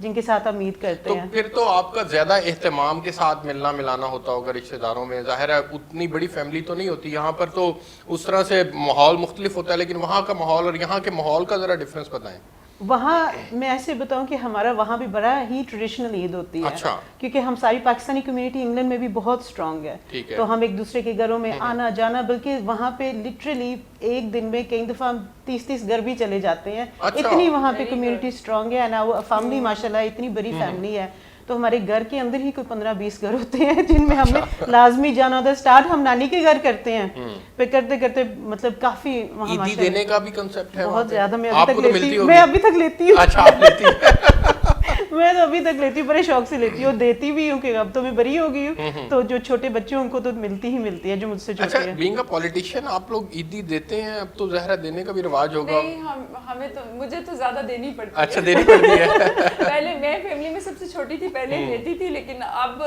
جن کے ساتھ ہم عید کرتے تو ہیں. پھر تو آپ کا زیادہ اہتمام کے ساتھ ملنا ملانا ہوتا ہوگا رشتہ داروں میں. ظاہر ہے اتنی بڑی فیملی تو نہیں ہوتی یہاں پر, تو اس طرح سے ماحول مختلف ہوتا ہے, لیکن وہاں کا ماحول اور یہاں کے ماحول کا ذرا ڈفرینس بتائیں. وہاں میں ایسے بتاؤں کہ ہمارا وہاں بھی بڑا ہی ٹریڈیشنل عید ہوتی ہے. اچھا. کیونکہ ہم ساری پاکستانی کمیونٹی انگلینڈ میں بھی بہت اسٹرانگ ہے, تو ہم ایک دوسرے کے گھروں میں آنا جانا, بلکہ وہاں پہ لٹرلی ایک دن میں کئی دفعہ 30 گھر بھی چلے جاتے ہیں. اتنی وہاں پہ کمیونٹی اسٹرانگ ہے, فیملی ماشاء اللہ اتنی بڑی فیملی ہے. تو ہمارے گھر کے اندر ہی کوئی 15-20 گھر ہوتے ہیں جن میں ہم نے لازمی جانا ہوتا ہے. اسٹارٹ ہم نانی کے گھر کرتے ہیں, پھر کرتے کرتے مطلب کافی وہاں عیدی دینے کا بھی کنسپٹ ہے بہت زیادہ. میں ابھی تک لیتی ہوں. اچھا, آپ لیتی ہیں. میں تو ابھی تک لیتی ہوں, بڑے شوق سے لیتی ہوں, اور دیتی بھی ہوں کہ اب تو میں بری ہو گئی ہوں, تو جو چھوٹے بچے ہیں ان کو تو ملتی ہی ملتی ہے جو مجھ سے چھوٹے ہیں. بینگ اے پولیٹیشین آپ لوگ عیدی دیتے ہیں؟ اب تو زہرا دینے کا بھی رواج ہوگا. نہیں, ہمیں تو مجھے تو زیادہ دینی پڑتی ہے. اچھا, دینی پڑتی ہے. پہلے میں فیملی میں سب سے چھوٹی تھی, پہلے دیتی تھی, لیکن اب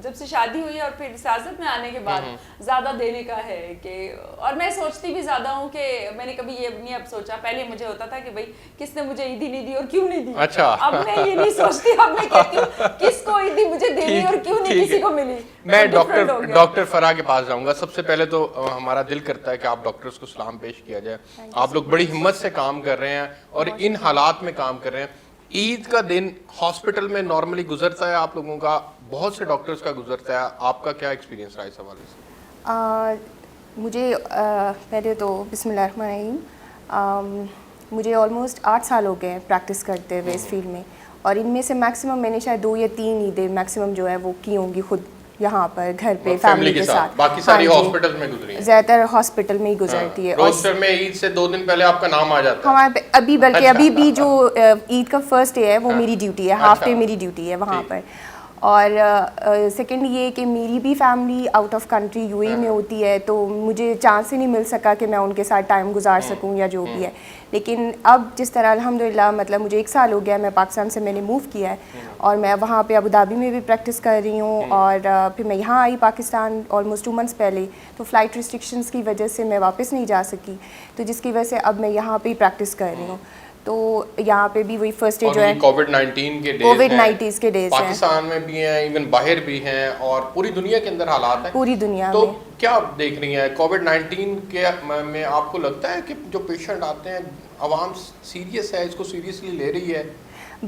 جب سے شادی ہوئی اور پھر سیاست میں آنے کے بعد زیادہ دینے کا ہے کہ, اور میں سوچتی بھی زیادہ ہوں کہ میں نے کبھی یہ نہیں اب سوچا. پہلے مجھے ہوتا تھا کہ بھائی کس نے مجھے عیدی نہیں دی اور کیوں نہیں دی. اچھا. اب میں یہ نہیں سوچتی, اب میں کہتی ہوں کس کو عیدی مجھے دینی اور کیوں نہیں کسی کو ملی. میں ڈاکٹر فرح کے پاس جاؤں گا. سب سے پہلے تو ہمارا دل کرتا ہے کہ آپ ڈاکٹرز کو سلام پیش کیا جائے. آپ لوگ بڑی ہمت سے کام کر رہے ہیں اور ان حالات میں کام کر رہے ہیں. عید کا دن ہاسپٹل میں نارملی گزرتا ہے آپ لوگوں کا, بہت سے ڈاکٹرز کا گزرتا ہے, آپ کا کیا ایکسپیرینس رہا اس حوالے سے؟ مجھے پہلے تو بسم اللہ الرحمن الرحیم, مجھے آلموسٹ 8 سال ہو گئے ہیں پریکٹس کرتے ہوئے اس فیلڈ میں, اور ان میں سے میکسیمم میں نے شاید 2 یا 3 عیدیں میکسیمم جو ہے وہ کی ہوں گی خود یہاں پر گھر پہ فیملی کے ساتھ. باقی ساری ہاسپٹل میں گزری ہیں؟ زیادہ تر ہاسپٹل میں ہی گزرتی ہے. روسٹر میں عید سے 2 دن پہلے آپ کا نام آ جاتا ہے ہمارے پہ ابھی, بلکہ ابھی بھی جو عید کا فرسٹ ڈے ہے وہ میری ڈیوٹی ہے, ہاف ڈے میری ڈیوٹی ہے وہاں پر. اور سیکنڈ یہ کہ میری بھی family out of country U A میں ہوتی ہے, تو مجھے چانس ہی نہیں مل سکا کہ میں ان کے ساتھ ٹائم گزار سکوں یا جو بھی ہے. لیکن اب جس طرح الحمدللہ مطلب مجھے 1 سال ہو گیا, میں پاکستان سے میں نے موو کیا ہے اور میں وہاں پہ ابوظہبی میں بھی پریکٹس کر رہی ہوں, اور پھر میں یہاں آئی پاکستان آلموسٹ 2 منتھس پہلے, تو فلائٹ ریسٹرکشنس کی وجہ سے میں واپس نہیں جا سکی, تو جس کی وجہ سے اب میں یہاں پہ ہی پریکٹس کر رہی ہوں. تو یہاں پہ بھی وہی فرسٹ ڈے جو ہے کووڈ-19 کے ڈیز ہیں, پاکستان میں بھی ہیں, ایون باہر بھی ہیں, اور پوری دنیا کے اندر حالات ہیں پوری دنیا تو میں. کیا دیکھ رہی ہیں کووڈ-19 کے میں آپ کو لگتا ہے کہ جو پیشنٹ آتے ہیں عوام سیریس ہے, اس کو سیریسلی لے رہی ہے؟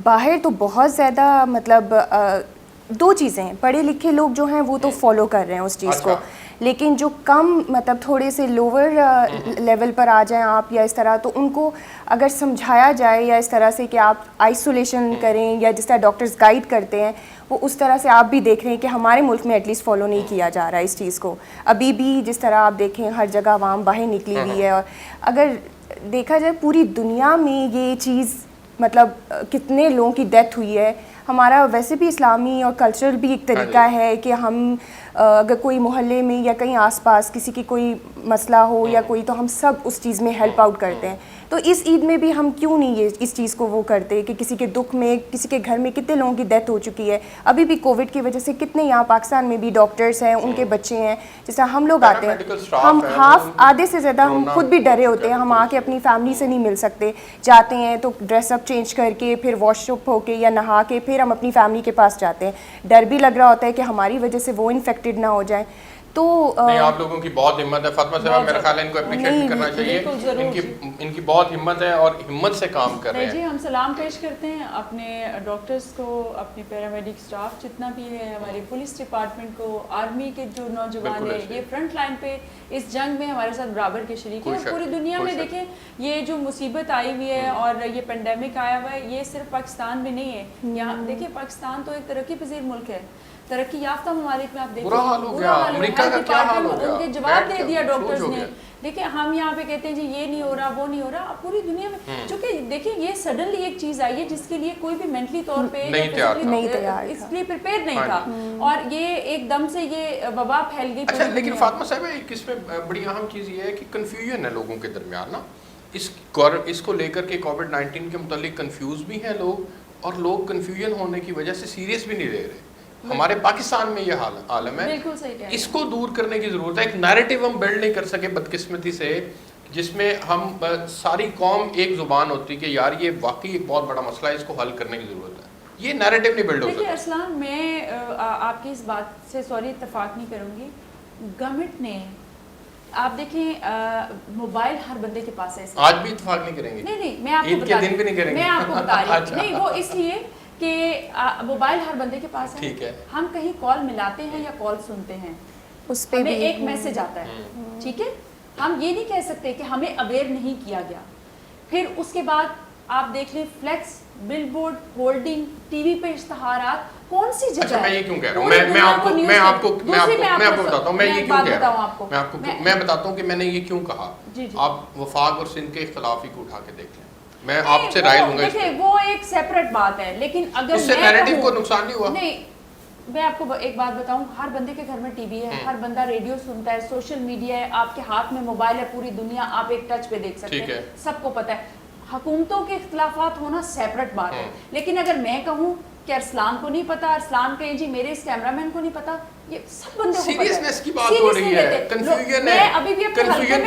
باہر تو بہت زیادہ مطلب 2 چیزیں ہیں, پڑھے لکھے لوگ جو ہیں وہ تو فالو کر رہے ہیں اس چیز کو, لیکن جو کم مطلب تھوڑے سے لوور لیول پر آ جائیں آپ یا اس طرح, تو ان کو اگر سمجھایا جائے یا اس طرح سے کہ آپ آئسولیشن کریں یا جس طرح ڈاکٹرز گائیڈ کرتے ہیں, وہ اس طرح سے آپ بھی دیکھ رہے ہیں کہ ہمارے ملک میں ایٹ لیسٹ فالو نہیں کیا جا رہا ہے اس چیز کو. ابھی بھی جس طرح آپ دیکھیں ہر جگہ عوام باہر نکلی ہوئی ہے, اور اگر دیکھا جائے پوری دنیا میں یہ چیز مطلب کتنے لوگوں کی ڈیتھ ہوئی ہے. ہمارا ویسے بھی اسلامی اور کلچرل بھی ایک طریقہ ہے کہ ہم اگر کوئی محلے میں یا کہیں آس پاس کسی کی کوئی مسئلہ ہو یا کوئی, تو ہم سب اس چیز میں ہیلپ آؤٹ کرتے ہیں. تو اس عید میں بھی ہم کیوں نہیں یہ اس چیز کو وہ کرتے کہ کسی کے دکھ میں, کسی کے گھر میں کتنے لوگوں کی ڈیتھ ہو چکی ہے. ابھی بھی کووڈ کی وجہ سے کتنے یہاں پاکستان میں بھی ڈاکٹرز ہیں, ان کے بچے ہیں, جس طرح ہم لوگ آتے ہیں, ہم آدھے سے زیادہ ہم خود بھی ڈرے ہوتے ہیں, ہم آ کے اپنی فیملی سے نہیں مل سکتے, جاتے ہیں تو ڈریس اپ چینج کر کے پھر واش اپ ہو کے یا نہا کے پھر ہم اپنی فیملی کے پاس جاتے ہیں. ڈر بھی لگ رہا ہوتا ہے کہ ہماری وجہ سے وہ انفیکٹڈ نہ ہو جائیں. تو نہیں, آپ لوگوں کی بہت ہمت ہے فاطمہ صاحبہ, میرا خیال ہے ان کو اپریشیٹ بھی کرنا چاہیے, ان کی بہت ہمت ہے اور ہمت سے کام کر رہے ہیں. جی, ہم سلام پیش کرتے ہیں اپنے ڈاکٹرز کو, اپنے پیرامیڈک سٹاف جتنا بھی ہے, ہمارے پولیس ڈپارٹمنٹ کو, آرمی کے جو نوجوان ہیں یہ فرنٹ لائن پہ اس جنگ میں ہمارے ساتھ برابر کے شریک ہیں. پوری دنیا میں دیکھیں یہ جو مصیبت آئی ہوئی ہے اور یہ پینڈیمک آیا ہوا ہے, یہ صرف پاکستان میں نہیں ہے. یہاں دیکھیں پاکستان تو ایک ترقی پذیر ملک ہے, ترقی یافتہ ممالک میں آپ دیکھیں برا حال ہو گیا, امریکہ کا کیا حال ہو گیا, ان کے جواب دے دیا ڈاکٹرز نے. دیکھیں ہم یہاں پہ کہتے ہیں جی یہ نہیں ہو رہا وہ نہیں ہو رہا, اب پوری دنیا میں چونکہ دیکھیں یہ سڈنلی ایک چیز آئی ہے جس کے لیے کوئی بھی مینٹلی طور پہ اس لیے پریپیئر نہیں تھا, اور یہ ایک دم سے یہ وبا پھیل گئی. اچھا, لیکن فاطمہ صاحب ایک اس میں بڑی اہم چیز یہ ہے کہ کنفیوژن ہے لوگوں کے درمیان نا, اس کو لے کر کے کووڈ-19 کے متعلق کنفیوز بھی ہیں لوگ, اور لوگ کنفیوژن ہونے کی وجہ سے سیریس بھی نہیں لے رہے. ہمارے پاکستان میں یہ عالم ہے, اس کو دور کرنے کی ضرورت ہے. ایک نیریٹو ہم بلڈ نہیں کر سکے بدقسمتی سے, جس میں ہم ساری قوم ایک زبان ہوتی کہ یار یہ واقعی ایک بہت بڑا مسئلہ ہے, اس کو حل کرنے کی ضرورت ہے. یہ نیریٹو نہیں بلڈ ہو دیکھیے سکتا. اسلام، میں آپ کی اس بات سے سوری اتفاق نہیں کروں گی. گورنمنٹ نے آپ دیکھیں موبائل ہر بندے کے پاس ہے. آج بھی اتفاق نہیں کریں گے؟ نہیں میں آپ کو عید کے دن بھی نہیں کریں گے؟ میں آپ کو بتا رہی ہوں. نہیں وہ اس لیے کہ موبائل ہر بندے کے پاس ہے. ٹھیک ہے. ہم کہیں کال ملاتے ہیں یا کال سنتے ہیں، اس پہ ہمیں ایک میسج آتا ہے، ٹھیک ہے. ہم یہ نہیں کہہ سکتے کہ ہمیں اویئر نہیں کیا گیا. پھر اس کے بعد آپ دیکھ لیں فلیکس، بل بورڈ، ہولڈنگ، ٹی وی پہ اشتہارات، کون سی جگہ. اچھا میں یہ کیوں کہہ رہا ہوں، میں آپ کو بتاتا ہوں، میں یہ کیوں کہہ رہا ہوں، میں بتاتا ہوں کہ میں نے یہ کیوں کہا. آپ وفاق اور سندھ کے اختلاف ہی کو اٹھا کے دیکھ لیں، میں آپ سے رائے لوں گا. دیکھیں وہ ایک سیپریٹ بات ہے، لیکن اگر اس سے نیریٹو کو نقصان نہیں ہوا. نہیں میں آپ کو ایک بات بتاؤں، ہر بندے کے گھر میں ٹی وی ہے، ہر بندہ ریڈیو سنتا ہے، سوشل میڈیا ہے، آپ کے ہاتھ میں موبائل ہے، پوری دنیا آپ ایک ٹچ پہ دیکھ سکتے ہیں، سب کو پتہ ہے. حکومتوں کے اختلافات ہونا سیپریٹ بات ہے. لیکن اگر میں کہوں کہ ارسلان کو نہیں پتا، ارسلان کہیں جی میرے اس کیمرہ مین کو نہیں پتا، یہ سب بندے کو پتا ہے. سیریسنس کی بات ہو رہی ہے، کنفیوژن ہے. میں ابھی بھی اپنے حلقے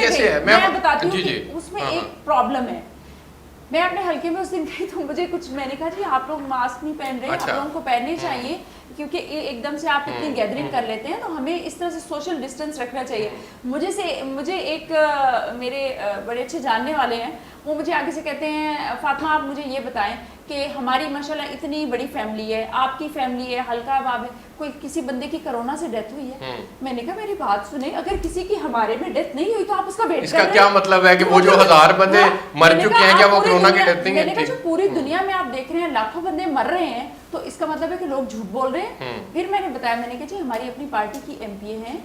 میں بتاتی ہوں جی کہ اس میں ایک پرابلم ہے. میں اپنے حلقے میں اس دن گئی تو مجھے کچھ، میں نے کہا جی آپ لوگ ماسک نہیں پہن رہے ہیں، آپ لوگوں کو پہننے چاہیے، کیونکہ ایک دم سے آپ اتنی گیدرنگ کر لیتے ہیں تو ہمیں اس طرح سے سوشل ڈسٹینس رکھنا چاہیے. مجھے ایک میرے بڑے اچھے جاننے والے ہیں، وہ مجھے آگے سے کہتے ہیں فاطمہ آپ مجھے یہ بتائیں کہ ہماری ماشاءاللہ اتنی بڑی فیملی ہے، آپ کی فیملی ہے، حلقہ باب ہے، کوئی کسی بندے کی کرونا سے ڈیتھ ہوئی ہے؟ میں نے کہا میری بات سنیں، اگر کسی کی ہمارے میں ڈیتھ نہیں ہوئی تو آپ اس کا ویٹ اس کا کیا مطلب ہے کہ وہ جو 1000 بندے مر چکے ہیں کیا وہ کرونا کی ڈیتھ نہیں ہے؟ میں نے کہا جو پوری دنیا میں آپ دیکھ رہے ہیں لاکھوں بندے مر رہے ہیں تو اس کا مطلب ہے کہ لوگ جھوٹ بول رہے ہیں. پھر میں نے بتایا، میں نے کہا جی ہماری اپنی پارٹی کی ایم پی اے ہیں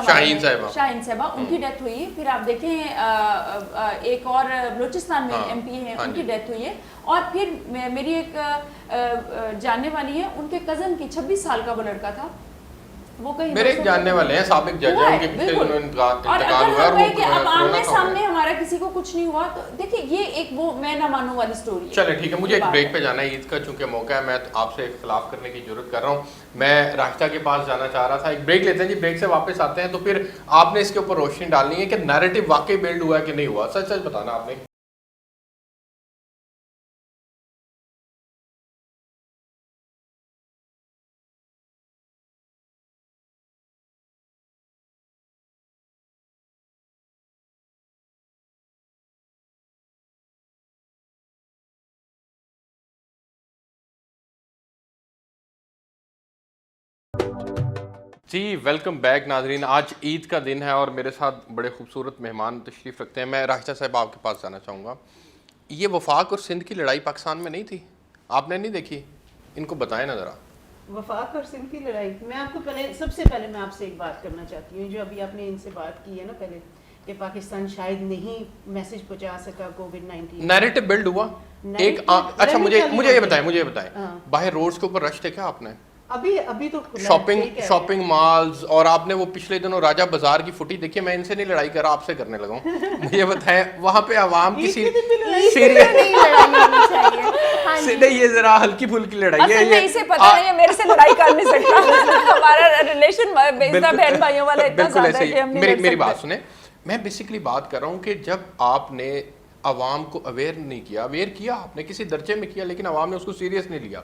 شاہین صاحبہ، ان کی ڈیتھ ہوئی ہے. پھر آپ دیکھیں ایک اور بلوچستان میں ایم پی ہیں، ان کی ڈیتھ ہوئی ہے. اور پھر میری ایک جاننے والی ہے، ان کے کزن کی 26 سال کا وہ لڑکا تھا، وہ کہیں میرے ایک جاننے والے ہیں، سابق جج ہیں، ان کے پچھلے دنوں انتقال ہوا ہے. اور وہ کہ اب آمنے سامنے ہمارا کسی کو کچھ نہیں ہوا تو دیکھیں یہ ایک وہ میں نہ مانوں والی سٹوری ہے. چلے ٹھیک ہے، مجھے ایک بریک پہ جانا ہے عید کا، چونکہ موقع ہے، میں آپ سے اختلاف کرنے کی ضرورت کر رہا ہوں. میں راشدہ کے پاس جانا چاہ رہا تھا، ایک بریک لیتے ہیں جی، بریک سے واپس آتے ہیں تو پھر آپ نے اس کے اوپر روشنی ڈالنی ہے کہ نیریٹو واقعی بلڈ ہوا ہے کہ نہیں ہوا، سچ سچ بتانا آپ نے. جی ویلکم بیک ناظرین. آج عید کا دن ہے اور میرے ساتھ بڑے خوبصورت مہمان تشریف رکھتے ہیں. میں راشدہ صاحب آپ کے پاس جانا چاہوں گا. یہ وفاق اور سندھ کی لڑائی پاکستان میں نہیں تھی؟ آپ نے نہیں دیکھی؟ ان کو بتائیں نا ذرا. وفاق اور سندھ کی لڑائی، میں آپ کو سب سے پہلے میں آپ سے ایک بات کرنا چاہتی ہوں، جو ابھی آپ نے ان سے بات کی ہے نا پہلے کہ پاکستان شاید نہیں میسج پہنچا سکا کووڈ-19. نیریٹو بلڈ ہوا ایک. اچھا مجھے یہ بتائیں باہر روڈز کے اوپر رش دیکھا آپ نے؟ ابھی تو شاپنگ مالز، اور آپ نے وہ پچھلے دنوں راجہ بازار کی فوٹی دیکھی. میں ان سے نہیں لڑائی کر رہا، آپ سے کرنے لگا ہوں. مجھے بتائیں وہاں پہ عوام کی نہیں، یہ ذرا ہلکی پھلکی لڑائی ہے، یہ اسے پتہ نہیں ہے، میرے سے لڑائی کر نہیں سکتا. ہمارا ریلیشن بہن بھائیوں والا اتنا زیادہ ہے کہ ہم نہیں. میری بات سنیں، میں بیسیکلی بات کر رہا ہوں کہ جب آپ نے عوام کو اویئر نہیں کیا، اویئر کیا آپ نے کسی درجے میں کیا، لیکن عوام نے اس کو سیریس نہیں لیا.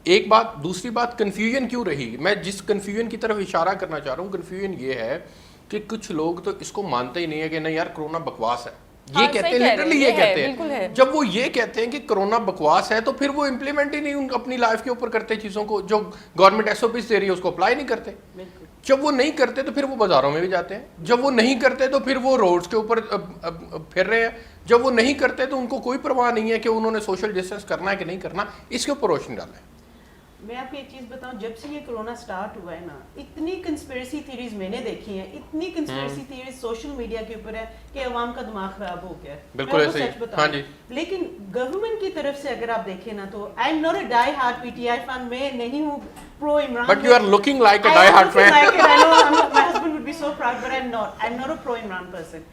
ایک بات. دوسری بات، کنفیوژن کیوں رہی؟ میں جس کنفیوژن کی طرف اشارہ کرنا چاہ رہا ہوں، کنفیوژن یہ ہے کہ کچھ لوگ تو اس کو مانتے ہی نہیں ہے کہ نہیں یار کرونا بکواس ہے. یہ کہتے ہیں، لٹرلی یہ کہتے ہیں. جب وہ یہ کہتے ہیں کہ کرونا بکواس ہے تو پھر وہ امپلیمنٹ ہی نہیں اپنی لائف کے اوپر کرتے چیزوں کو، جو گورنمنٹ ایس او پیز دے رہی ہے اس کو اپلائی نہیں کرتے. جب وہ نہیں کرتے تو پھر وہ بازاروں میں بھی جاتے ہیں. جب وہ نہیں کرتے تو پھر وہ روڈز کے اوپر پھر رہے ہیں. جب وہ نہیں کرتے تو ان کو کوئی پرواہ نہیں ہے کہ انہوں نے سوشل ڈسٹینس کرنا ہے کہ نہیں کرنا. اس کے اوپر روشنی ڈالیں. میں آپ کو ایک چیز بتاؤں، جب سے یہ کرونا سٹارٹ ہوا ہے نا، اتنی کنسپیریسی تھیریز میں نے دیکھی ہیں، اتنی کنسپیریسی تھیریز سوشل میڈیا کے اوپر ہے کہ عوام کا دماغ خراب ہو گیا ہے. بالکل ایسے ہی. لیکن گورنمنٹ کی طرف سے اگر آپ دیکھیں نا تو I am not a die hard P T I fan, میں نہیں ہوں pro Imran. But you are looking like a die hard fan. My husband would be so proud, but I'm not a pro Imran person.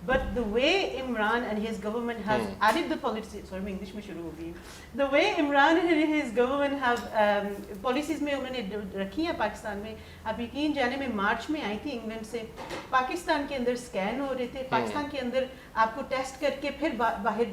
But the way Imran and his government have added the policies, sorry میں English میں شروع ہو گئی. The way Imran and his government have policies میں انہوں نے رکھی ہیں پاکستان میں. آپ یقین جانے میں مارچ میں آئی تھی انگلینڈ سے، پاکستان کے اندر اسکین ہو رہے تھے، پاکستان کے اندر آپ کو ٹیسٹ کر کے پھر باہر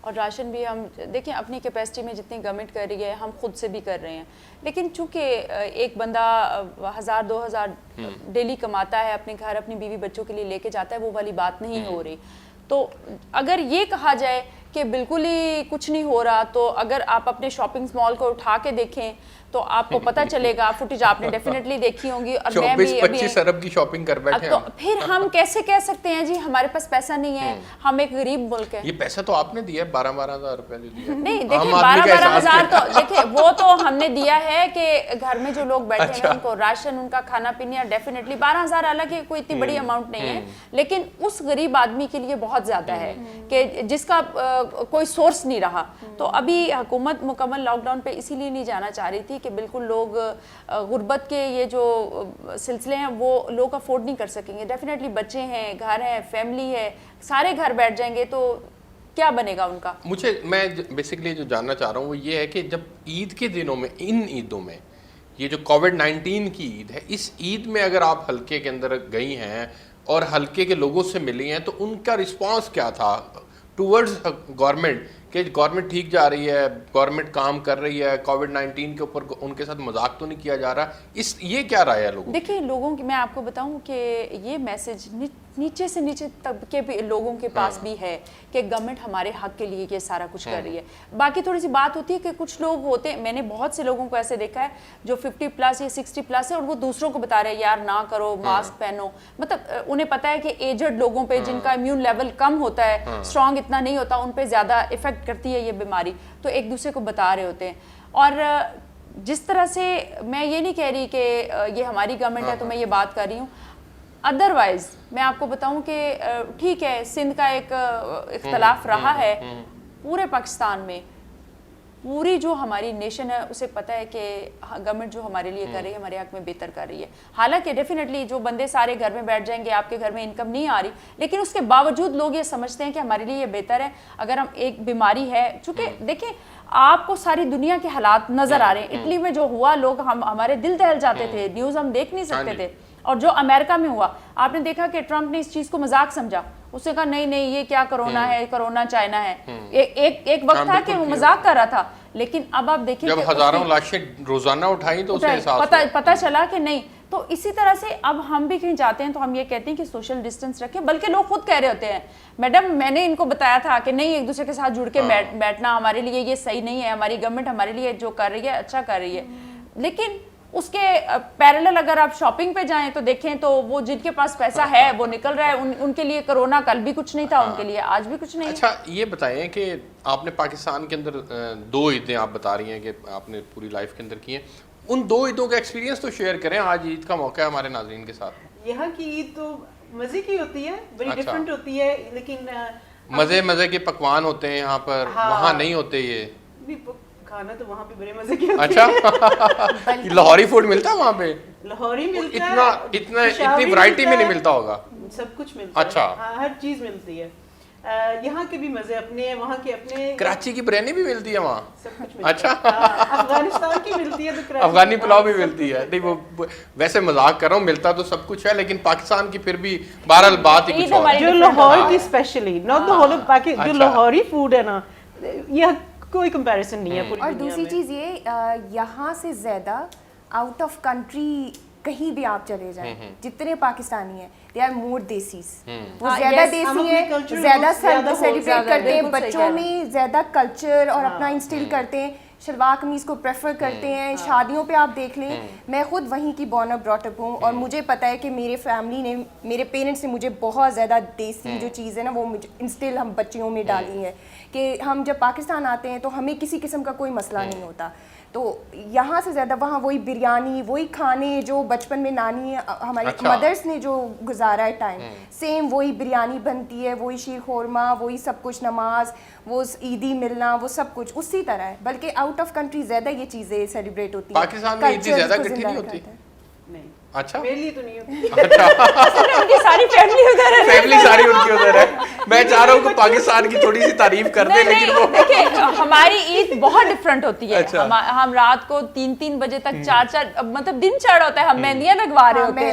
اور راشن بھی ہم دیکھیں اپنی کیپیسٹی میں جتنی گورنمنٹ کر رہی ہے ہم خود سے بھی کر رہے ہیں، لیکن چونکہ ایک بندہ 1000-2000 ڈیلی کماتا ہے، اپنے گھر اپنی بیوی بچوں کے لیے لے کے جاتا ہے، وہ والی بات نہیں ہو رہی. تو اگر یہ کہا جائے کہ بالکل ہی کچھ نہیں ہو رہا، تو اگر آپ اپنے شاپنگ مال کو اٹھا کے دیکھیں تو آپ کو پتہ چلے گا، فوٹیج آپ نے ڈیفینیٹلی دیکھی ہوں گی. اور میں بھی 24-25 ارب کی شاپنگ کر بیٹھے ہیں. تو پھر ہم کیسے کہہ سکتے ہیں جی ہمارے پاس پیسہ نہیں ہے، ہم ایک غریب ملک ہے. یہ پیسہ تو آپ نے دیا ہے 12,000 روپے جو دیا. نہیں دیکھیں 12,000 تو دیکھیں وہ تو ہم نے دیا ہے کہ گھر میں جو لوگ بیٹھے ہیں ان کو راشن، ان کا کھانا پینا ڈیفینیٹلی 12,000 حالانکہ کوئی اتنی بڑی اماؤنٹ نہیں ہے، لیکن اس غریب آدمی کے لیے بہت زیادہ ہے کہ جس کا کوئی سورس نہیں رہا. تو ابھی حکومت مکمل لاک ڈاؤن پہ اسی لیے نہیں جانا چاہ رہی تھی کہ بالکل لوگ غربت کے یہ جو سلسلے ہیں وہ لوگ افورڈ نہیں کر سکیں گے. ڈیفینیٹلی بچے ہیں، گھر ہے، فیملی ہے، سارے گھر بیٹھ جائیں گے تو کیا بنے گا ان کا. میں بیسیکلی جو جاننا چاہ رہا ہوں وہ یہ ہے کہ جب عید کے دنوں میں، ان عیدوں میں، یہ جو کووڈ-19 کی عید ہے، اس عید میں اگر آپ حلقے کے اندر گئی ہیں اور حلقے کے لوگوں سے ملی ہیں تو ان کا رسپانس کیا تھا ٹورڈز گورنمنٹ کہ گورنمنٹ ٹھیک جا رہی ہے، گورنمنٹ کام کر رہی ہے، کووڈ-19 کے اوپر ان کے ساتھ مذاق تو نہیں کیا جا رہا، یہ کیا رائے ہے لوگوں؟ دیکھیں لوگوں کی، میں آپ کو بتاؤں کہ یہ میسج نیچے سے نیچے طبقے بھی لوگوں کے پاس بھی ہے کہ گورنمنٹ ہمارے حق کے لیے یہ سارا کچھ کر رہی ہے. باقی تھوڑی سی بات ہوتی ہے کہ کچھ لوگ ہوتے ہیں، میں نے بہت سے لوگوں کو ایسے دیکھا ہے جو 50+ یا 60+ ہے اور وہ دوسروں کو بتا رہے ہیں یار نہ کرو، ماسک پہنو. مطلب انہیں پتہ ہے کہ ایجڈ لوگوں پہ جن کا امیون لیول کم ہوتا ہے، اسٹرانگ اتنا نہیں ہوتا، ان پہ زیادہ افیکٹ کرتی ہے یہ بیماری، تو ایک دوسرے کو بتا رہے ہوتے ہیں. اور جس طرح سے میں یہ نہیں کہہ رہی کہ یہ ہماری گورنمنٹ ہے تو میں یہ بات کر رہی ہوں، ادروائز میں آپ کو بتاؤں کہ ٹھیک ہے سندھ کا ایک اختلاف رہا ہے، پورے پاکستان میں پوری جو ہماری نیشن ہے اسے پتہ ہے کہ گورنمنٹ جو ہمارے لیے کر رہی ہے ہمارے حق میں بہتر کر رہی ہے. حالانکہ ڈیفینیٹلی جو بندے سارے گھر میں بیٹھ جائیں گے، آپ کے گھر میں انکم نہیں آ رہی، لیکن اس کے باوجود لوگ یہ سمجھتے ہیں کہ ہمارے لیے یہ بہتر ہے. اگر ہم ایک بیماری ہے، چونکہ دیکھیں آپ کو ساری دنیا کے حالات نظر آ رہے ہیں، اٹلی میں جو ہوا لوگ ہمارے دل دہل جاتے تھے، نیوز ہم دیکھ نہیں سکتے تھے. اور جو امریکہ میں ہوا آپ نے دیکھا کہ ٹرمپ نے اس چیز کو مذاق سمجھا، اس نے کہا نہیں یہ کیا کرونا ہے، کرونا چائنا ہے. ایک وقت تھا کہ وہ مذاق کر رہا تھا، لیکن اب آپ دیکھیں جب ہزاروں لاشیں روزانہ اٹھائیں تو اسے احساس پتہ چلا کہ نہیں. تو اسی طرح سے اب ہم بھی کہیں جاتے ہیں تو ہم یہ کہتے ہیں کہ سوشل ڈسٹینس رکھیں، بلکہ لوگ خود کہہ رہے ہوتے ہیں میڈم میں نے ان کو بتایا تھا کہ نہیں ایک دوسرے کے ساتھ جڑ کے بیٹھنا ہمارے لیے یہ صحیح نہیں ہے، ہماری گورنمنٹ ہمارے لیے جو کر رہی ہے اچھا کر رہی ہے. لیکن اس کے پیرالل اگر آپ شاپنگ پہ جائیں تو دیکھیں تو وہ جن کے پاس پیسہ ہے وہ نکل رہا ہے، ان کے لیے کرونا کل بھی کچھ نہیں تھا، ان کے لیے آج بھی کچھ نہیں. اچھا یہ بتائیں کہ آپ نے پاکستان کے اندر 2 عیدیں آپ بتا رہی ہیں کہ آپ نے پوری لائف کے اندر کی ہیں، ان 2 عیدوں کا ایکسپیرینس تو شیئر کریں. آج عید کا موقع ہے ہمارے ناظرین کے ساتھ. یہاں کی عید تو مزے کی ہوتی ہے، بڑی ڈیفرنٹ ہوتی ہے، لیکن مزے کے پکوان ہوتے ہیں یہاں پر، وہاں نہیں ہوتے. یہ کھانا تو وہاں پہ بڑے مزے کی ہوتی ہے. اچھا لاہوری فوڈ ملتا ہے وہاں پہ؟ لاہوری ملتا ہے، اتنی ورائٹی میں نہیں ملتا ہوگا. سب کچھ ملتا ہے. اچھا ہر چیز ملتی ہے. یہاں کے بھی مزے اپنے ہیں، وہاں کے اپنے. کراچی کی بریانی بھی ملتی ہے وہاں؟ سب کچھ ملتا ہے. اچھا افغانستان کی ملتی ہے تو افغانی پلاؤ بھی ملتی ہے. نہیں وہ ویسے مذاق کر رہا ہوں، ملتا تو سب کچھ ہے لیکن پاکستان کی پھر بھی بہرحال بات ہی کچھ اور ہے. جو لاہور کی especially not the whole of باقی جو لاہوری فوڈ ہے نا، یہ کوئی کمپیریزن نہیں ہے پوری دنیا میں. اور دوسری چیز یہ یہاں سے زیادہ آؤٹ آف کنٹری کہیں بھی آپ چلے جائیں جتنے پاکستانی ہیں دے آر مور دیسیز، وہ زیادہ دیسی ہیں، زیادہ سیلیبریٹ کرتے ہیں، بچوں میں زیادہ کلچر اور اپنا انسٹل کرتے ہیں، شلوار قمیض کو پریفر کرتے ہیں. شادیوں پہ آپ دیکھ لیں، میں خود وہیں کی بورن اپ براٹ اپ ہوں اور مجھے پتہ ہے کہ میرے فیملی نے، میرے پیرنٹس نے مجھے بہت زیادہ دیسی جو چیز ہے نا وہ انسٹل ہم بچیوں میں ڈالی ہے کہ ہم جب پاکستان آتے ہیں تو ہمیں کسی قسم کا کوئی مسئلہ نہیں ہوتا. تو یہاں سے زیادہ وہاں وہی بریانی، وہی کھانے جو بچپن میں نانی ہماری مدرس نے جو گزارا ہے ٹائم، سیم وہی بریانی بنتی ہے، وہی شیر خورما، وہی سب کچھ، نماز، وہ عیدی ملنا، وہ سب کچھ اسی طرح ہے. بلکہ آؤٹ آف کنٹری زیادہ یہ چیزیں سیلیبریٹ ہوتی ہیں. پاکستان میں عیدی زیادہ اکٹھی نہیں ہوتی؟ نہیں. اچھا میرے لیے تو نہیں ہوتی. ان کی ساری فیملی ادھر ہے، فیملی ساری ان کی ادھر ہے. میں چاہ رہا ہوں کہ پاکستان کی تھوڑی سی تعریف کر دیں، لیکن وہ دیکھیں ہماری عید بہت ڈفرنٹ ہوتی ہے. ہم رات کو 3 بجے تک 4 مطلب دن چڑھ ہوتا ہے، ہم مہندیاں لگوا رہے ہوتے ہیں،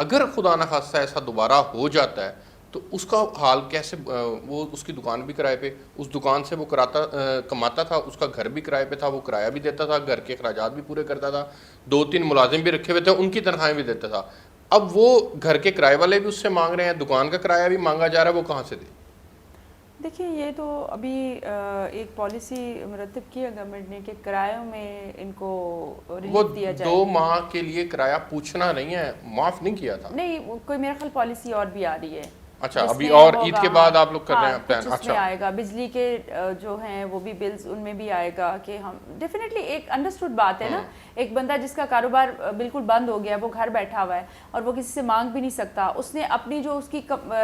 اگر خدا نخواستہ ایسا دوبارہ ہو جاتا ہے تو اس کا حال کیسے؟ وہ اس کی دکان بھی کرائے پہ، اس دکان سے وہ کماتا تھا، اس کا گھر بھی کرائے پہ تھا، وہ کرایہ بھی دیتا تھا، گھر کے اخراجات بھی پورے کرتا تھا، 2-3 ملازم بھی رکھے ہوئے تھے، ان کی تنخواہیں بھی دیتا تھا. اب وہ گھر کے کرائے والے بھی اس سے مانگ رہے ہیں، دکان کا کرایہ بھی مانگا جا رہا ہے، وہ کہاں سے دے؟ دیکھیے یہ تو ابھی ایک پالیسی مرتب کی ہے گورنمنٹ نے کہ کرایوں میں ان کو ریلیف دیا جائے. 2 ماہ کے لیے کرایہ پوچھنا نہیں ہے، معاف نہیں کیا تھا. نہیں، کوئی میرا خیال پالیسی اور بھی آ رہی ہے. اچھا ابھی اور عید کے بعد آپ لوگ کر رہے ہیں پلان؟ اچھا، اس میں آئے گا بجلی کے جو ہیں وہ بھی بلز، ان میں بھی آئے گا کہ ہم ڈیفینیٹلی ایک انڈرسٹوڈ بات ہے نا، ایک بندہ جس کا کاروبار بالکل بند ہو گیا، وہ گھر بیٹھا ہوا ہے اور وہ کسی سے مانگ بھی نہیں سکتا، اس نے اپنی جو اس کی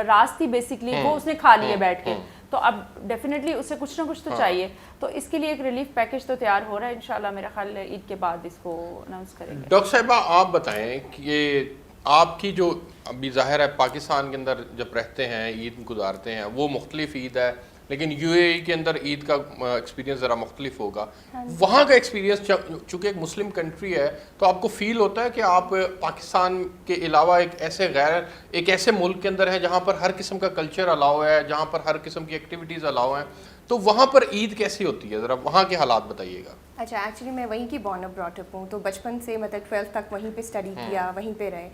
راس تھی بیسکلی وہ اس نے کھا لی ہے بیٹھ کے، تو اب ڈیفینیٹلی اسے کچھ نہ کچھ تو چاہیے. تو اس کے لیے ایک ریلیف پیکج تو تیار ہو رہا ہے، انشاءاللہ میرا خیال ہے عید کے بعد اس کو اناؤنس کریں گے. ڈاکٹر صاحبہ آپ بتائیں کہ آپ کی جو ابھی ظاہر ہے پاکستان کے اندر جب رہتے ہیں عید گزارتے ہیں وہ مختلف عید ہے، لیکن یو اے ای کے اندر عید کا ایکسپیرینس ذرا مختلف ہوگا. وہاں کا ایکسپیرینس چونکہ ایک مسلم کنٹری ہے تو آپ کو فیل ہوتا ہے کہ آپ پاکستان کے علاوہ ایک ایسے ملک کے اندر ہیں جہاں پر ہر قسم کا کلچر الاؤ ہے، جہاں پر ہر قسم کی ایکٹیویٹیز الاؤ ہیں، تو وہاں پر عید کیسی ہوتی ہے؟ ذرا وہاں کے حالات بتائیے گا. اچھا ایکچولی میں وہیں کی بورن اپ براٹ اپ ہوں، تو بچپن سے مطلب 12 تک وہیں پہ اسٹڈی کیا، وہیں پہ رہے،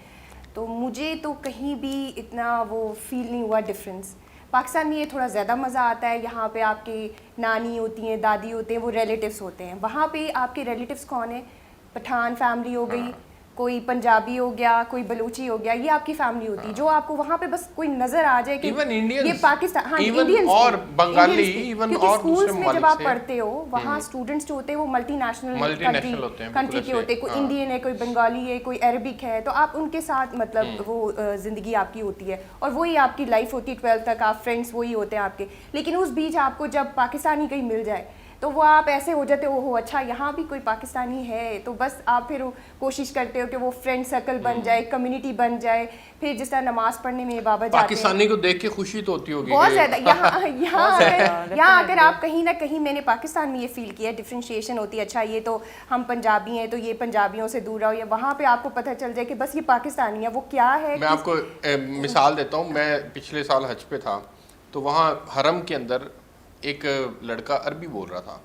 تو مجھے تو کہیں بھی اتنا وہ فیل نہیں ہوا ڈفرینس. پاکستان میں یہ تھوڑا زیادہ مزہ آتا ہے، یہاں پہ آپ کی نانی ہوتی ہیں، دادی ہوتے ہیں، وہ ریلیٹیوس ہوتے ہیں. وہاں پہ آپ کے ریلیٹیوس کون ہیں؟ پٹھان فیملی ہو گئی، کوئی پنجابی ہو گیا، کوئی بلوچی ہو گیا، یہ آپ کی فیملی ہوتی ہے جو آپ کو وہاں پہ بس کوئی نظر آ جائے کہ یہ پاکستان. ہاں انڈینس اور بنگالی ایون اور اسکولس میں جب آپ پڑھتے ہو وہاں اسٹوڈنٹس جو ہوتے ہیں وہ ملٹی نیشنل کنٹری کے ہوتے ہیں، کوئی انڈین ہے، کوئی بنگالی ہے، کوئی عربک ہے، تو آپ ان کے ساتھ مطلب وہ زندگی آپ کی ہوتی ہے اور وہی آپ کی لائف ہوتی ہے 12 تک. آپ فرینڈس وہی ہوتے ہیں آپ کے، لیکن اس بیچ آپ کو جب پاکستانی کہیں مل جائے تو وہ آپ ایسے ہو جاتے ہو اچھا یہاں بھی کوئی پاکستانی ہے، تو بس آپ پھر کوشش کرتے ہو کہ وہ فرینڈ سرکل بن جائے، کمیونٹی بن جائے. پھر جس طرح نماز پڑھنے میں بابا جاتے ہیں، پاکستانی کو دیکھ کے خوشی تو ہوتی ہوگی بہت زیادہ. یہاں اگر آپ کہیں نہ کہیں، میں نے پاکستان میں یہ فیل کیا ڈفرینشیشن ہوتی ہے، اچھا یہ تو ہم پنجابی ہیں تو یہ پنجابیوں سے دور رہو، یا وہاں پہ آپ کو پتہ چل جائے کہ بس یہ پاکستانی ہے. وہ کیا ہے، میں آپ کو مثال دیتا ہوں. میں پچھلے سال حج پہ تھا تو وہاں حرم کے اندر ایک لڑکا عربی بول رہا تھا.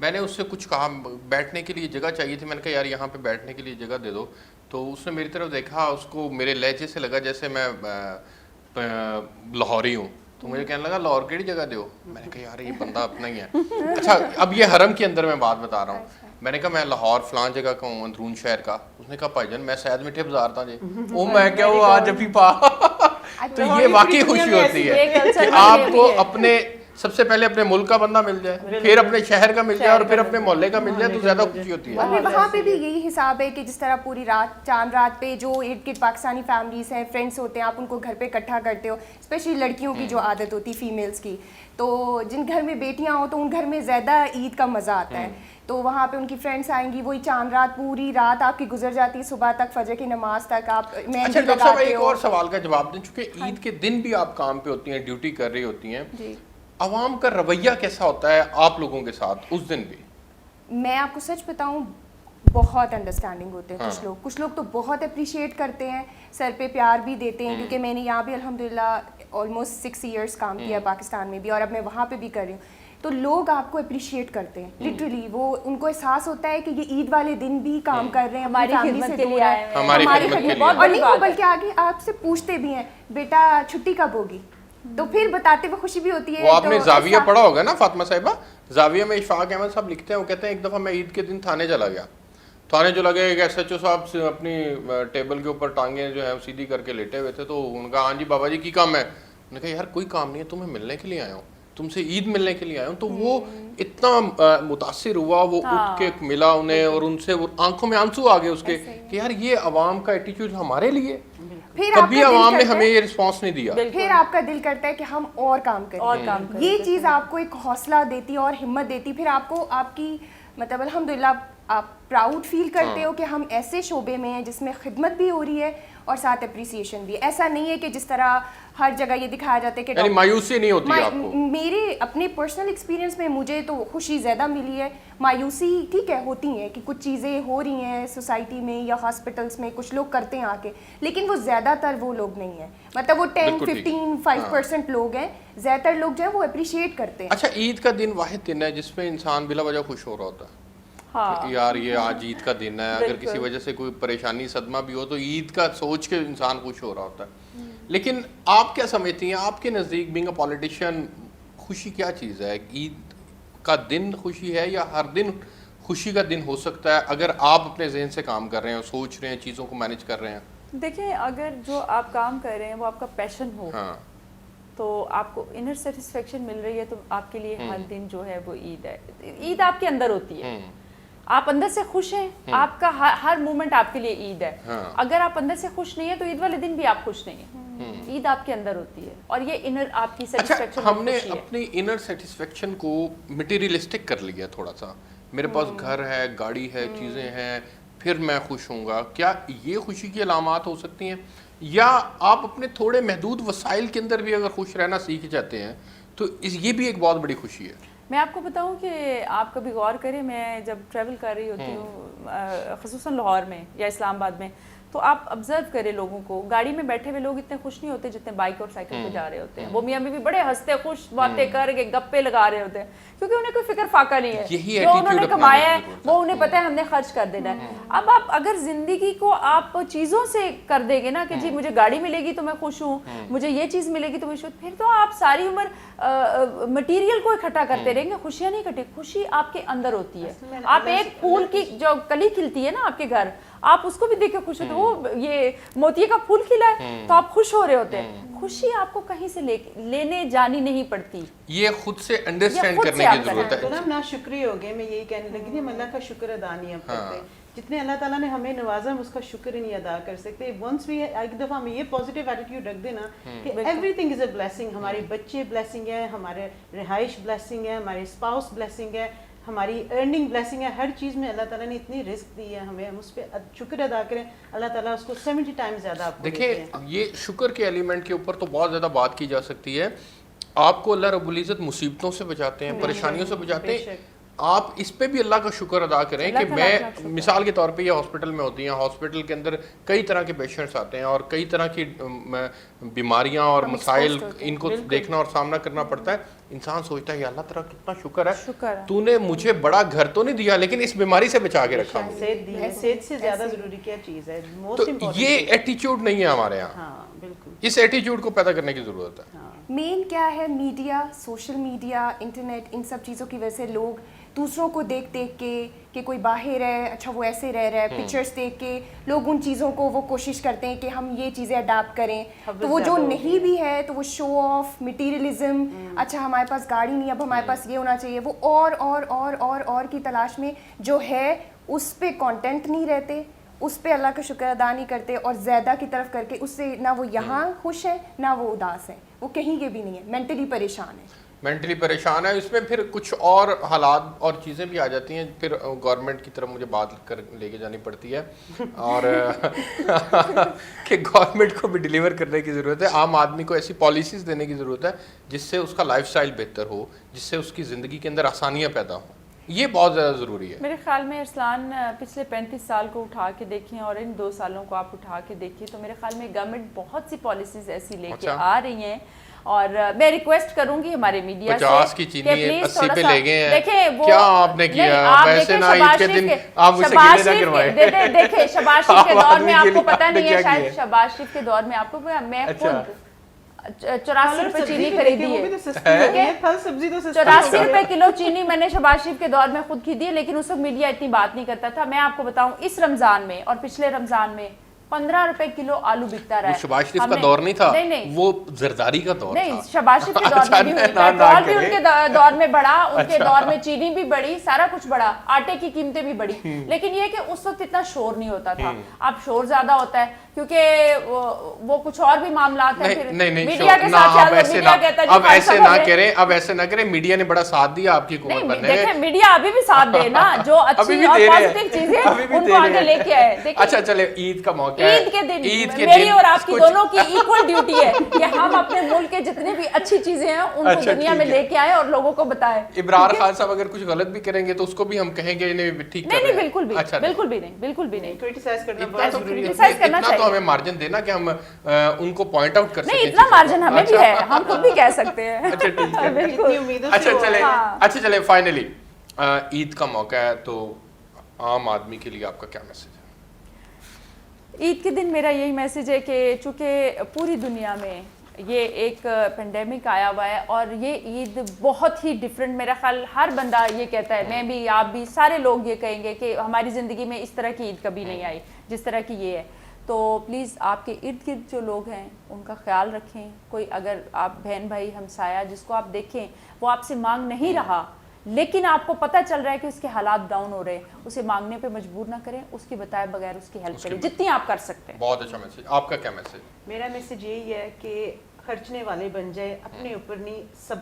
میں نے اس سے کچھ کہا، بیٹھنے کے لیے جگہ چاہیے تھی، میں نے کہا یار یہاں پہ بیٹھنے کے لیے جگہ دے دو. تو اس نے میری طرف دیکھا، اس کو میرے لہجے سے لگا جیسے میں لاہوری ہوں، تو مجھے کہنے لگا لاہور کیڑی جگہ دو. میں نے کہا یار یہ بندہ اپنا ہی ہے. اچھا اب یہ حرم کے اندر میں بات بتا رہا ہوں. میں نے کہا میں لاہور فلان جگہ کا ہوں، اندرون شہر کا. اس نے کہا بھائی جان میں سید میٹھے بازار تھا جی. وہ میں کیا وہ آج ابھی پا. تو یہ واقعی خوشی ہوتی ہے کہ آپ کو اپنے سب سے پہلے اپنے ملک کا بندہ مل جائے، پھر اپنے شہر کا مل جائے اور پھر اپنے محلے کا مل جائے، تو زیادہ خوشی ہوتی ہے. وہاں پہ بھی یہی حساب ہے کہ جس طرح پوری رات چاند رات پہ جو ارد گرد پاکستانی فیملیز ہیں، فرینڈس ہوتے ہیں، آپ ان کو گھر پہ اکٹھا کرتے ہو. اسپیشلی لڑکیوں کی جو عادت ہوتی فیمیلز کی، تو جن گھر میں بیٹیاں ہوں تو ان گھر میں زیادہ عید کا مزہ آتا ہے. تو وہاں پہ ان کی فرینڈس آئیں گی، وہی چاند رات پوری رات آپ کی گزر جاتی ہے، صبح تک فجر کی نماز تک آپ مہندی لگاتے ہو. ایک اور سوال کا جواب دیں، چونکہ عید کے دن بھی آپ کام پہ ہوتی ہیں، ڈیوٹی کر رہی ہوتی ہیں، عوام کا رویہ کیسا ہوتا ہے آپ لوگوں کے ساتھ اس دن بھی؟ میں آپ کو سچ بتاؤں بہت انڈرسٹینڈنگ ہوتے ہیں کچھ لوگ تو بہت اپریشیٹ کرتے ہیں، سر پہ پیار بھی دیتے ہیں، کیونکہ میں نے یہاں بھی الحمدللہ آلموسٹ 6 ایئرس کام کیا پاکستان میں بھی، اور اب میں وہاں پہ بھی کر رہی ہوں. تو لوگ آپ کو اپریشیٹ کرتے ہیں لٹرلی، وہ ان کو احساس ہوتا ہے کہ یہ عید والے دن بھی کام کر رہے ہیں، ہماری خدمت کے لیے آئے ہیں، ہماری خدمت، اور نہیں بلکہ آگے آپ سے پوچھتے بھی ہیں بیٹا چھٹی کب ہوگی، تو پھر بتاتے ہوئے خوشی بھی ہوتی ہے. وہ آپ نے زاویہ پڑھا ہوگا نا فاطمہ صاحبہ، زاویہ میں اشفاق احمد صاحب لکھتے ہیں، وہ کہتے ہیں ایک دفعہ میں عید کے دن تھانے چلا گیا. تھانے جو لگے ایک ایس ایچ او صاحب اپنی ٹیبل کے اوپر ٹانگیں جو ہیں سیدھی کر کے لیٹے ہوئے تھے. تو ان کا ہاں جی بابا جی کی کام ہے. انہوں نے کہا یار کوئی کام نہیں ہے، تمہیں ملنے کے لیے آیا ہوں، تم سے عید ملنے کے لیے آیا ہوں. تو وہ اتنا متاثر ہوا، وہ اٹھ کے ملا انہیں اور ان سے آنکھوں میں آنسو آ گئے اس کے کہ یار یہ عوام کا ایٹیچیوڈ ہمارے لیے. کبھی عوام نے ہمیں یہ رسپانس نہیں دیا. پھر آپ کا دل کرتا ہے کہ ہم اور کام کریں. یہ چیز آپ کو ایک حوصلہ دیتی اور ہمت دیتی. پھر آپ کو آپ کی مطلب الحمدللہ آپ پراؤڈ فیل کرتے ہو کہ ہم ایسے شعبے میں ہیں جس میں خدمت بھی ہو رہی ہے اور ساتھ اپریسیشن بھی. ایسا نہیں ہے کہ جس طرح ہر جگہ یہ دکھایا جاتا ہے کہ یعنی مایوسی نہیں ہوتی آپ کو؟ میرے اپنے پرسنل ایکسپیرینس میں مجھے تو خوشی زیادہ ملی ہے. مایوسی ٹھیک ہے ہوتی ہیں کہ کچھ چیزیں ہو رہی ہیں سوسائٹی میں یا ہاسپٹلس میں, کچھ لوگ کرتے ہیں آ کے, لیکن وہ زیادہ تر وہ لوگ نہیں ہیں, مطلب وہ 10-15-5% لوگ ہیں. زیادہ تر لوگ جو ہے وہ اپریشیٹ کرتے ہیں. اچھا, عید کا دن واحد دن ہے جس میں انسان بلا وجہ خوش ہو رہا ہوتا ہے. یار یہ آج عید کا دن ہے, اگر کسی وجہ سے کوئی پریشانی صدمہ بھی ہو تو عید کا سوچ کے انسان خوش ہو رہا ہوتا ہے. لیکن آپ کیا سمجھتی ہیں, آپ کے نزدیک بینگ اے پولیٹیشین خوشی کیا چیز ہے؟ عید کا دن خوشی ہے یا ہر دن خوشی کا دن ہو سکتا ہے اگر آپ اپنے ذہن سے کام کر رہے ہیں, سوچ رہے ہیں, چیزوں کو مینیج کر رہے ہیں؟ دیکھیں, اگر جو آپ کام کر رہے ہیں وہ آپ کا پیشن ہو تو آپ کو انر سیٹسفیکشن مل رہی ہے تو آپ کے لیے ہر دن جو ہے وہ عید ہے. عید آپ کے اندر ہوتی ہے, آپ اندر سے خوش ہیں, آپ کا ہر مومنٹ آپ کے لیے عید ہے. اگر آپ اندر سے خوش نہیں ہیں تو عید والے دن بھی آپ خوش نہیں ہیں. عید آپ کے اندر ہوتی ہے اور یہ انر آپ کی سیٹسفیکشن. ہم نے اپنی انر سیٹسفیکشن کو مٹیریلسٹک کر لیا تھوڑا سا, میرے پاس گھر ہے, گاڑی ہے, چیزیں ہیں, پھر میں خوش ہوں گا. کیا یہ خوشی کی علامات ہو سکتی ہیں؟ یا آپ اپنے تھوڑے محدود وسائل کے اندر بھی اگر خوش رہنا سیکھ جاتے ہیں تو یہ بھی ایک بہت بڑی خوشی ہے. میں آپ کو بتاؤں کہ آپ کبھی غور کریں, میں جب ٹریول کر رہی ہوتی ہوں خصوصاً لاہور میں یا اسلام آباد میں, تو آپ آبزرو کریں لوگوں کو, گاڑی میں بیٹھے ہوئے لوگ اتنے خوش نہیں ہوتے جتنے بائک اور سائیکل پہ جا رہے ہوتے ہیں. وہ میاں بھی بڑے ہنستے خوش باتیں کر کے گپے لگا رہے ہوتے ہیں کیونکہ انہیں کوئی فکر فاقہ نہیں ہے, جو انہوں نے کمایا ہے وہ انہیں پتہ ہے ہم نے خرچ کر دینا ہے. اب آپ اگر زندگی کو آپ چیزوں سے کر دیں گے نا کہ جی مجھے گاڑی ملے گی تو میں خوش ہوں, مجھے یہ چیز ملے گی تو میں خوش ہوں, پھر تو آپ ساری عمر مٹیریل کو اکٹھا کرتے رہیں گے, خوشیاں نہیں کٹی. خوشی آپ کے اندر ہوتی ہے. آپ ایک پھول کی جو کلی کھلتی ہے نا آپ کے گھر, آپ اس کو بھی دیکھ کے خوش ہوتے, وہ یہ موتی کا پھول کھلا ہے تو آپ خوش ہو رہے ہوتے ہیں. خوشی آپ کو کہیں سے لینے جانی نہیں پڑتی, یہ خود سے انڈرسٹینڈ کرنے کی ضرورت ہے. تو نا شکریہ ہو گئے, میں یہی کہنے لگی تھی, ہم اللہ کا شکر ادا نہیں ہم کرتے. جتنے اللہ تعالیٰ نے ہمیں نوازا ہم اس کا شکر نہیں ادا کر سکتے. ونس بھی ایک دفعہ ہمیں یہ پازیٹیو ایٹیٹیوڈ رکھ دینا کہ every thing is a blessing. ہمارے بچے بلیسنگ ہے, ہمارے رہائش بلیسنگ ہے, ہمارے اسپاؤس بلیسنگ ہے, ہماری ارننگ بلیسنگ ہے. ہر چیز میں اللہ تعالیٰ نے اتنی رزق دی ہے ہمیں, ہم اس پہ شکر ادا کریں. اللہ تعالیٰ اس کو 70 ٹائمز زیادہ آپ کو دیتے ہیں. دیکھیں, یہ شکر کے ایلیمنٹ کے اوپر تو بہت زیادہ بات کی جا سکتی ہے. آپ کو اللہ رب العزت مصیبتوں سے بچاتے ہیں, پریشانیوں سے بچاتے ہیں, آپ اس پہ بھی اللہ کا شکر ادا کریں کہ میں مثال کے طور پہ یہ ہاسپٹل میں ہوتی ہیں, ہاسپٹل کے اندر کئی طرح کے پیشنٹس آتے ہیں اور کئی طرح کی بیماریاں اور مسائل ان کو دیکھنا اور سامنا کرنا پڑتا ہے. انسان سوچتا ہے یا اللہ تعالیٰ کتنا شکر ہے, تو نے مجھے بڑا گھر تو نہیں دیا لیکن اس بیماری سے بچا کے رکھا. صحت سے زیادہ ضروری کیا چیز ہے؟ تو یہ ایٹیچیوڈ نہیں ہے ہمارے یہاں, اس ایٹیچیوڈ کو پیدا کرنے کی ضرورت ہے. مین کیا ہے, میڈیا, سوشل میڈیا, انٹرنیٹ, ان سب چیزوں کی وجہ سے لوگ دوسروں کو دیکھ دیکھ کے کہ کوئی باہر ہے, اچھا وہ ایسے رہ رہا ہے, پکچرز دیکھ کے لوگ ان چیزوں کو وہ کوشش کرتے ہیں کہ ہم یہ چیزیں اڈاپٹ کریں. تو وہ جو نہیں بھی ہے تو وہ شو آف, مٹیریلزم, اچھا ہمارے پاس گاڑی نہیں, اب ہمارے پاس یہ ہونا چاہیے, وہ اور کی تلاش میں جو ہے اس پہ کانٹینٹ نہیں رہتے, اس پہ اللہ کا شکر ادا نہیں کرتے, اور زیادہ کی طرف کر کے اس سے نہ وہ یہاں خوش ہے نہ وہ اداس ہے, وہ کہیں کے بھی نہیں ہے, مینٹلی پریشان ہے. مینٹلی پریشان ہے. اس میں پھر کچھ اور حالات اور چیزیں بھی آ جاتی ہیں, پھر گورنمنٹ کی طرف مجھے بات کر لے کے جانی پڑتی ہے اور کہ گورنمنٹ کو بھی ڈیلیور کرنے کی ضرورت ہے, عام آدمی کو ایسی پالیسیز دینے کی ضرورت ہے جس سے اس کا لائف سٹائل بہتر ہو, جس سے اس کی زندگی کے اندر آسانیاں پیدا ہوں. یہ بہت زیادہ ضروری ہے. میرے خیال میں ارسلان پچھلے 35 سال کو اٹھا کے دیکھیں اور ان 2 سالوں کو آپ اٹھا کے دیکھیں تو میرے خیال میں گورنمنٹ بہت سی پالیسیز ایسی لے کے آ رہی ہیں, اور میں ریکویسٹ کروں گی ہمارے میڈیا سے 50 کی چینی 80 پہ لے گئے ہیں. دیکھیں کیا آپ نے کیا, ویسے نہ عید کے دن آپ مجھ سے گلے نہ کروائیں. دیکھیں شہباز شریف کے دور میں آپ کو پتہ نہیں ہے, شاید شہباز شریف کے دور میں آپ کو, میں خود 84 روپے چینی خریدی ہے, 84 روپے کلو چینی میں نے شہباز شریف کے دور میں خود خریدی ہے, لیکن اس وقت میڈیا اتنی بات نہیں کرتا تھا. میں آپ کو بتاؤں اس رمضان میں اور پچھلے رمضان میں 15 روپے کلو آلو بکتا رہا ہے. شہباز شریف کا دور نہیں تھا, وہ زرداری کا دور تھا. نہیں, شہباز شریف کے دور میں بھی پیٹرول بھی ان کے دور میں بڑھا, ان کے دور میں چینی بھی بڑھی, سارا کچھ بڑھا, آٹے کی قیمتیں بھی بڑھی, لیکن یہ کہ اس وقت اتنا شور نہیں ہوتا تھا. اب شور زیادہ ہوتا ہے, کیونکہ وہ کچھ اور بھی معاملات ہیں. پھر نہیں میڈیا کے ساتھ اب ایسے نہ کریں. میڈیا نے بڑا ساتھ دیا آپ کی حکومت بننے میں. دیکھیں میڈیا ابھی بھی ساتھ دے نا, جو اچھی اور پازیٹیو چیزیں ان کو آگے لے کے آئے. اچھا چلے عید کا موقع ہے, عید کے دن میری اور آپ کی دونوں کی ایکول ڈیوٹی ہے کہ ہم اپنے ملک کے جتنے بھی اچھی چیزیں ہیں ان کو دنیا میں لے کے آئیں اور لوگوں کو بتائیں. ابرار خان صاحب اگر کچھ غلط بھی کریں گے تو اس کو بھی ہم کہیں گے ٹھیک کر رہے ہیں. نہیں بالکل بھی بالکل بھی نہیں. کرٹیسائز کرنا بہت ضروری ہے. اتنا تو ہمیں مارجن دینا کہ ہم ان کو پوائنٹ آؤٹ کر سکیں. نہیں اتنا مارجن ہمیں بھی ہے, ہم خود بھی کہہ سکتے ہیں. اچھا ٹھیک ہے. اچھا چلے فائنلی عید کا موقع ہے تو عام آدمی کے لیے آپ کا کیا میسج ہے؟ عید کے دن میرا یہی میسج ہے کہ چونکہ پوری دنیا میں یہ ایک پینڈیمک آیا ہوا ہے اور یہ عید بہت ہی ڈیفرنٹ, میرا خیال ہر بندہ یہ کہتا ہے, میں بھی آپ بھی سارے لوگ یہ کہیں گے کہ ہماری زندگی میں اس طرح کی عید کبھی نہیں آئی جس طرح کی یہ ہے. تو پلیز آپ کے ارد گرد جو لوگ ہیں ان کا خیال رکھیں. کوئی اگر آپ بہن بھائی ہمسایہ جس کو آپ دیکھیں وہ آپ سے مانگ نہیں رہا لیکن آپ کو پتہ چل رہا ہے کہ اس کے حالات ڈاؤن ہو رہے ہیں, اسے مانگنے پہ مجبور نہ کریں, اس کی بتائے بغیر اس کی ہیلپ کریں جتنی آپ کر سکتے ہیں. بہت اچھا میسج. آپ کا کیا میسج؟ میرا میسج یہی ہے کہ خرچنے والے بن جائے, اپنے اوپر نہیں سب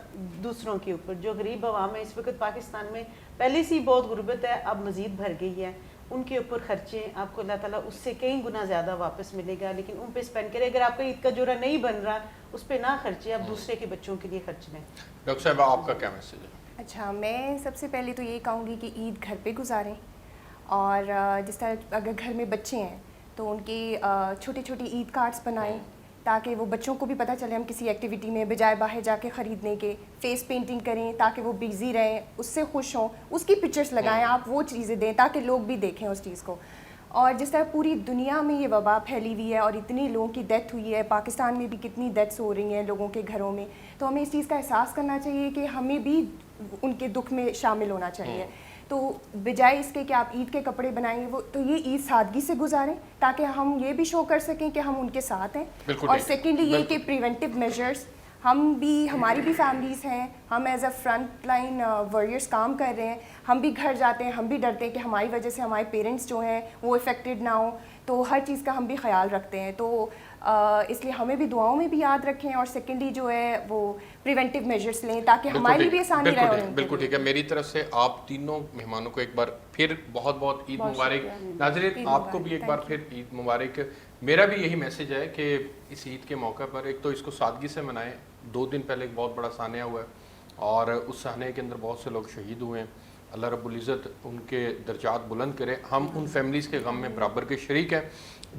دوسروں کے اوپر. جو غریب عوام ہے اس وقت پاکستان میں پہلے سے ہی بہت غربت ہے, اب مزید بڑھ گئی ہے, ان کے اوپر خرچیں, آپ کو اللہ تعالیٰ اس سے کئی گنا زیادہ واپس ملے گا, لیکن ان پہ اسپینڈ کریں. اگر آپ کا عید کا جوڑا نہیں بن رہا اس پہ نہ خرچیں, آپ دوسرے کے بچوں کے لیے خرچ لیں. ڈاکٹر صاحبہ آپ کا کیا میسج ہے؟ اچھا, میں سب سے پہلے تو یہی کہوں گی کہ عید گھر پہ گزاریں, اور جس طرح اگر گھر میں بچے ہیں تو ان کی چھوٹی چھوٹی عید کارڈس بنائیں تاکہ وہ بچوں کو بھی پتہ چلے ہم کسی ایکٹیویٹی میں بجائے باہر جا کے خریدنے کے فیس پینٹنگ کریں تاکہ وہ بیزی رہیں, اس سے خوش ہوں, اس کی پکچرز لگائیں, آپ وہ چیزیں دیں تاکہ لوگ بھی دیکھیں اس چیز کو. اور جس طرح پوری دنیا میں یہ وبا پھیلی ہوئی ہے اور اتنے لوگوں کی ڈیتھ ہوئی ہے, پاکستان میں بھی کتنی ڈیتھس ہو رہی ہیں لوگوں کے گھروں میں, تو ہمیں اس چیز کا احساس کرنا چاہیے کہ ہمیں بھی ان کے دکھ میں شامل ہونا چاہیے. تو بجائے اس کے کہ آپ عید کے کپڑے بنائیں وہ تو یہ عید سادگی سے گزاریں تاکہ ہم یہ بھی شو کر سکیں کہ ہم ان کے ساتھ ہیں. اور سیکنڈلی یہ کہ پریونٹیو میجرز, ہم بھی, ہماری بھی فیملیز ہیں, ہم ایز اے فرنٹ لائن وارئرس کام کر رہے ہیں, ہم بھی گھر جاتے ہیں, ہم بھی ڈرتے ہیں کہ ہماری وجہ سے ہمارے پیرنٹس جو ہیں وہ افیکٹڈ نہ ہوں, تو ہر چیز کا ہم بھی خیال رکھتے ہیں. تو اس لیے ہمیں بھی دعاؤں میں بھی یاد رکھیں, اور سیکنڈلی جو ہے وہ پریونٹیو میجرز لیں تاکہ ہمارے لیے بھی آسانی رہے. بالکل ٹھیک ہے. میری طرف سے آپ تینوں مہمانوں کو ایک بار پھر بہت بہت عید مبارک. ناظرین آپ کو بھی ایک بار پھر عید مبارک. میرا بھی یہی میسج ہے کہ اس عید کے موقع پر ایک تو اس کو سادگی سے منائیں. 2 دن پہلے ایک بہت بڑا سانحہ ہوا ہے اور اس سانحے کے اندر بہت سے لوگ شہید ہوئے ہیں. اللہ رب العزت ان کے درجات بلند کرے. ہم ان فیملیز کے غم میں برابر کے شریک ہیں.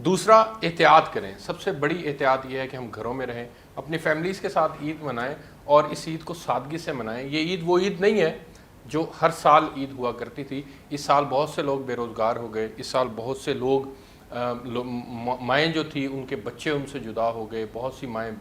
دوسرا, احتیاط کریں. سب سے بڑی احتیاط یہ ہے کہ ہم گھروں میں رہیں, اپنی فیملیز کے ساتھ عید منائیں اور اس عید کو سادگی سے منائیں. یہ عید وہ عید نہیں ہے جو ہر سال عید ہوا کرتی تھی. اس سال بہت سے لوگ بے روزگار ہو گئے, اس سال بہت سے لوگ مائیں جو تھی ان کے بچے ان سے جدا ہو گئے, بہت سی مائیں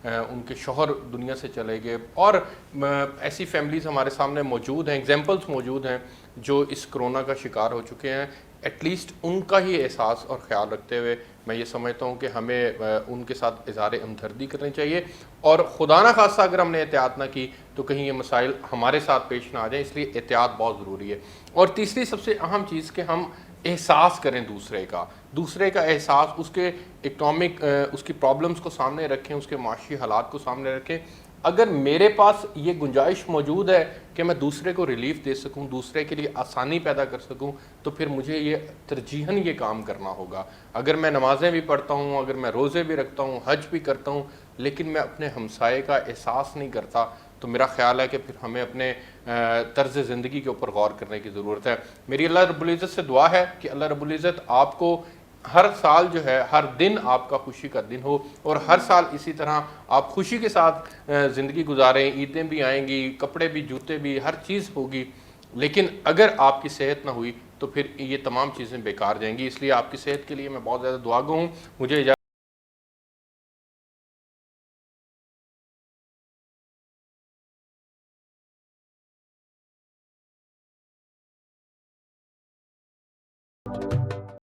ان کے شوہر دنیا سے چلے گئے, اور ایسی فیملیز ہمارے سامنے موجود ہیں, ایگزامپلس موجود ہیں جو اس کرونا کا شکار ہو چکے ہیں. ایٹ لیسٹ ان کا ہی احساس اور خیال رکھتے ہوئے میں یہ سمجھتا ہوں کہ ہمیں ان کے ساتھ اظہار ہمدردی کرنی چاہیے, اور خدا نہ خواستہ اگر ہم نے احتیاط نہ کی تو کہیں یہ مسائل ہمارے ساتھ پیش نہ آ جائیں, اس لیے احتیاط بہت ضروری ہے. اور تیسری سب سے اہم چیز کہ ہم احساس کریں دوسرے کا احساس, اس کے اکنامک اس کی پرابلمس کو سامنے رکھیں, اس کے معاشی حالات کو سامنے رکھیں. اگر میرے پاس یہ گنجائش موجود ہے کہ میں دوسرے کو ریلیف دے سکوں, دوسرے کے لیے آسانی پیدا کر سکوں, تو پھر مجھے یہ ترجیحاً یہ کام کرنا ہوگا. اگر میں نمازیں بھی پڑھتا ہوں, اگر میں روزے بھی رکھتا ہوں, حج بھی کرتا ہوں, لیکن میں اپنے ہمسائے کا احساس نہیں کرتا, تو میرا خیال ہے کہ پھر ہمیں اپنے طرز زندگی کے اوپر غور کرنے کی ضرورت ہے. میری اللہ رب العزت سے دعا ہے کہ اللہ رب العزت آپ کو ہر سال جو ہے ہر دن آپ کا خوشی کا دن ہو, اور ہر سال اسی طرح آپ خوشی کے ساتھ زندگی گزاریں. عیدیں بھی آئیں گی, کپڑے بھی, جوتے بھی, ہر چیز ہوگی, لیکن اگر آپ کی صحت نہ ہوئی تو پھر یہ تمام چیزیں بیکار جائیں گی. اس لیے آپ کی صحت کے لیے میں بہت زیادہ دعا گو ہوں. مجھے